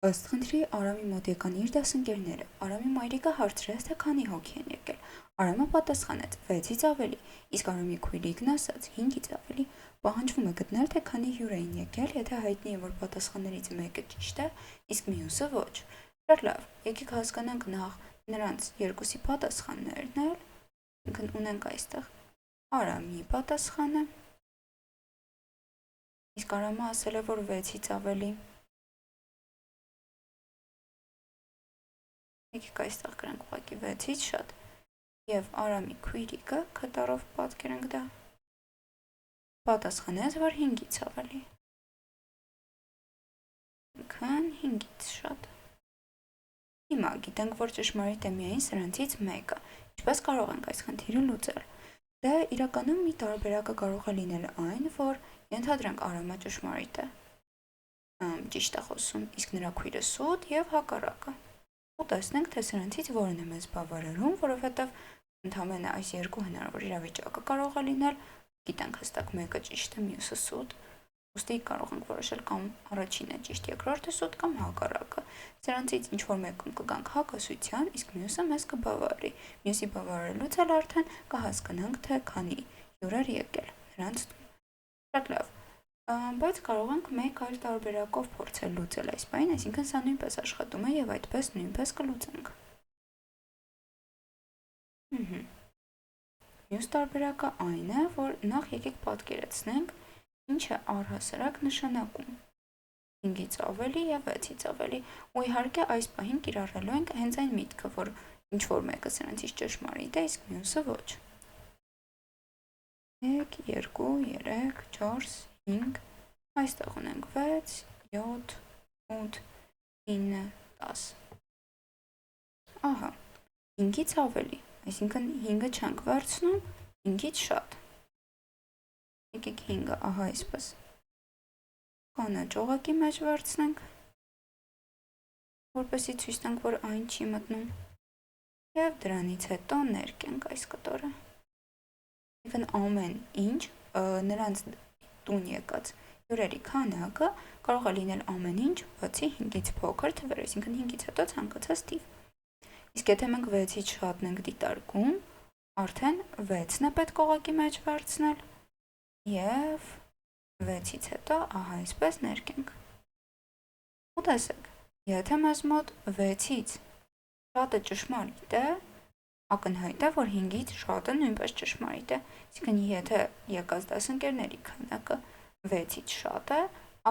Ըստ խնդրի Արամի մոտ եկան իր դասընկերները։ Արամի մայրիկը հարցրեց, թե քանի հոգի են եկել։ Արամը պատասխանեց 6-ից ավելի, իսկ Արամի քույրիկն ասաց 5-ից ավելի։ Պահանջվում է գտնել, թե քանի հյուր էին եկել, եթե հայտնի է, որ պատասխաններից մեկը ճիշտ է, իսկ մյուսը ոչ։ Շատ լավ, եկեք հասկանանք նախ նրանց երկուսի պատասխաններն էլ ունենք այստեղ։ Արամի պատասխանը, իսկ Արամը ասել է, որ 6-ից ավելի։ Եկեք այստեղ գրենք ուղղակի 6-ից շատ, և Արամի քույրիկը կտարով պատկերենք դա, պատասխանեց, որ 5-ից ավելի, ինքն 5-ից շատ։ Հիմա գիտենք, որ ճշմարիտ է միայն սրանցից մեկը, ինչպես կարող ենք այս խնդիրը լուծել։ Դե իրականում մի տարբերակը կարող է լինել այն, որ ենթադրենք Արամը ճշմարիտ է, ճիշտ է խոսում, իսկ նրա քույրը սուտ և հակառակը։ Ու տեսնենք, թե սրանցից որն է մեզ բավարարում, որովհետև ընդամենը այս երկու հնարավոր իրավիճակը կարող է լինել, գիտենք հստակ մեկը ճիշտ է, մյուսը սուտ, ուստի կարող ենք որոշել կամ առաջինը ճիշտ, երկրորդը սուտ կամ հակառակը։ Սրանցից ինչ-որ մեկում կգանք հակասության, իսկ մյուսը մեզ կբավարարի։ Մյուսի բավարարելուց էլ արդեն կհասկանանք, թե քանի հյուր էր եկել նրանց տուն։ Շատ լավ, բայց կարող ենք մեկ այլ տարբերակով փորձել լուծել այս բանին, այսինքն սա նույնպես աշխատում է և այդպես նույնպես կլուծենք։ Մյուս տարբերակը այն է, որ նախ եկեք պատկերացնենք, ինչ է առհասարակ նշանակում 5-ից ավելի և 6-ից ավելի, ու իհարկե այս պահին կիրառելու ենք հենց այն միտքը, որ ինչ-որ մեկը սրանցից ճշմարիտ է, իսկ մյուսը ոչ։ 1, 2, 3, 4, 5, այստեղ ունենք 6, 7, 8, 9, 10։ Ահա, 5-ից ավելի, այսինքն 5-ը չենք վերցնում, 5-ից շատ։ Եկեք 5-ը, ահա այսպես, կանաչ օղակի մեջ վերցնենք, որպեսզի ցույց տանք, որ այն չի մտնում, և դրանից հետո ներկենք այս կտորը։ Այսինքն ամեն ինչ նրանց տուն եկած հյուրերի քանակը կարող է լինել ամեն ինչ, բացի 5-ից փոքր թվեր, այսինքն 5-ից հետո ցանկացած թիվ։ Իսկ եթե մենք 6-ից շատն ենք դիտարկում, արդեն 6-ն է պետք օղակի մեջ վերցնել և 6-ից հետո ահա այսպես ներկենք։ Ու տեսեք, եթե մեզ մոտ 6-ից շատը ճշմարիտ է, ակնհայտ է, որ 5-ից շատը նույնպես ճշմարիտ է, այսինքն եթե եկած դասընկերների քանակը 6-ից շատ է,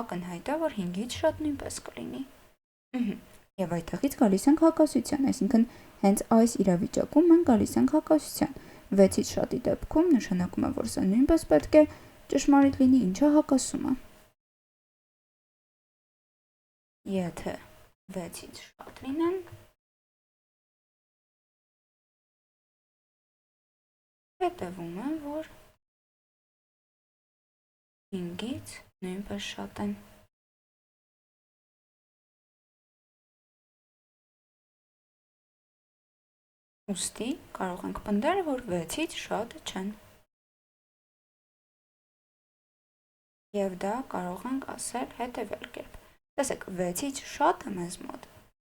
ակնհայտ է, որ 5-ից շատ նույնպես կլինի։ Եվ այդտեղից գալիս ենք հակասության, այսինքն հենց այս իրավիճակում մենք գալիս ենք հակասության։ 6-ից շատի դեպքում նշանակում է, որ սա նույնպես պետք է ճշմարիտ լինի, ինչը հակասում է։ Եթե 6-ից շատ լինեն, հետևում է, որ 5-ից նույնպես շատ են։ Ուստի կարող ենք պնդել, որ 6-ից շատ չեն։ Եվ դա կարող ենք ասել հետևյալ կերպ։ Տեսեք, 6-ից շատը մեզ մոտ,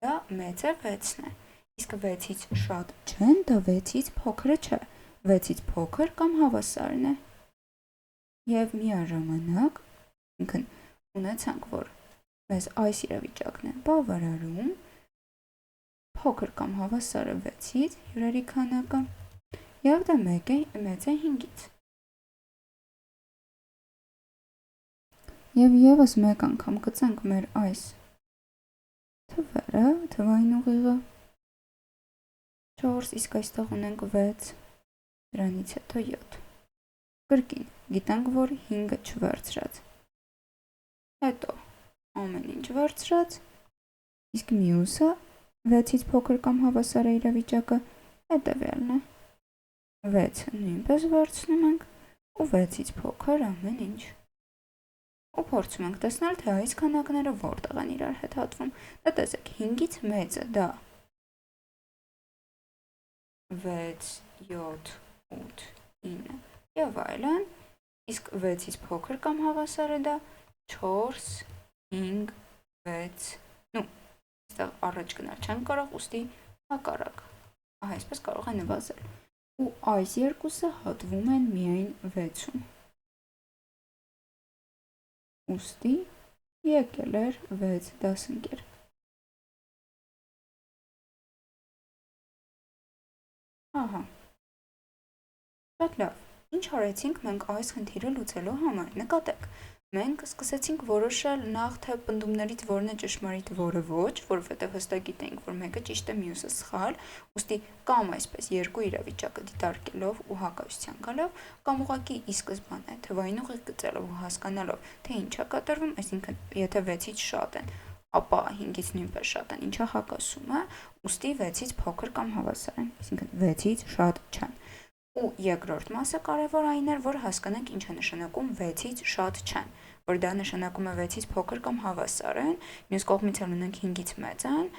դա մեծ է 6-ն է, իսկ 6-ից շատ չեն, դա 6-ից փոքրը չէ, 6-ից փոքր կամ հավասարն է։ Եվ միաժամանակ, ունեցանք, որ մեզ այս իրավիճակն է բավարարում, փոքր կամ հավասարը 6-ից հյուրերի քանակը, և դա մեծ է 5-ից։ Եվ ևս մեկ անգամ գծենք մեր այս թվերը, թվային ուղիղը 4, իսկ այստեղ ունենք 6, դրանից հետո 7։ Կրկին, գիտենք, որ 5-ը չվերցրած, հետո ամեն ինչ վերցրած, իսկ մյուսը 6-ից փոքր կամ հավասար է իրավիճակը հետևյալն է։ 6-ը նույնպես վերցնում ենք ու 6-ից փոքր ամեն ինչ։ Ու փորձում ենք տեսնել, թե այս քանակները որտեղ են իրար հետ հատվում։ Դա տեսեք, 5-ից մեծը դա 6, 7, 8, 9 և այլն, իսկ 6-ից փոքր կամ հավասարը դա 4, 5, 6, այստեղ առաջ գնալ չեն կարող, ուստի հակառակ։ Ահա այսպես կարող է նվազել։ Ու այս երկուսը հատվում են միայն 6-ում։ Ուստի եկել էր 6 դասընկեր։ Ահա։ Շատ լավ։ Ինչ արեցինք մենք այս խնդիրը լուծելու համար։ Նկատեք, մենք սկսեցինք որոշել նախ թե պնդումներից որն է ճշմարիտ, որը ոչ, որովհետև հստակ գիտենք, որ մեկը ճիշտ է, մյուսը սխալ, ուստի կամ այսպես երկու իրավիճակը դիտարկելով ու հակասության գալով, կամ ուղղակի ի սկզբանե թվային ուղիղ գծելով ու հասկանալով, թե ինչ է կատարվում, այսինքն եթե 6-ից շատ են, ապա 5-ից նույնպես շատ են, ինչա հակասում է, ուստի 6-ից փոքր կամ հավասար են, այսինքն 6-ից շատ չեն։ Ու երկրորդ մասը կարևոր այն էր, որ հասկանանք ինչ է նշանակում 6-ից շատ չեն, որ դա նշանակում է 6-ից փոքր կամ հավասար են, մյուս կողմից էլ ունենք 5-ից մեծ են,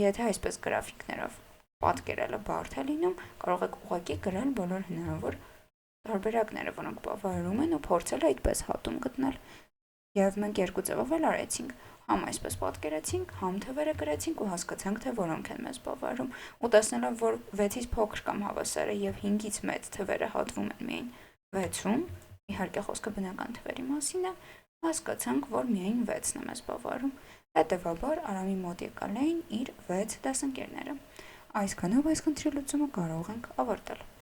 եթե այսպես գրաֆիկներով պատկերելը բարդ է լինում, կարող եք ուղղակի գրել բոլոր հնարավոր տարբերակները, որոնք բավարարում են ու փորձել այդպես հատում գտնել։ Եվ մենք երկու ձևով էլ արեցինք, համ այսպես պատկերեցինք, համ թվերը գրեցինք ու հասկացանք, թե որոնք են մեզ բավարարում, ու տեսնելով, որ 6-ից փոքր կամ հավասար է եւ 5-ից մեծ թվերը հատվում են միայն 6-ում, իհարկե խոսքը բնական թվերի մասին է, հասկացանք, որ միայն 6-ն է մեզ բավարարում։ Հետևաբար Արամի մոտ եկալ էին իր 6 դասընկերները։ Այսքանով այս խնդրի լուծումը կարող ենք ավարտել։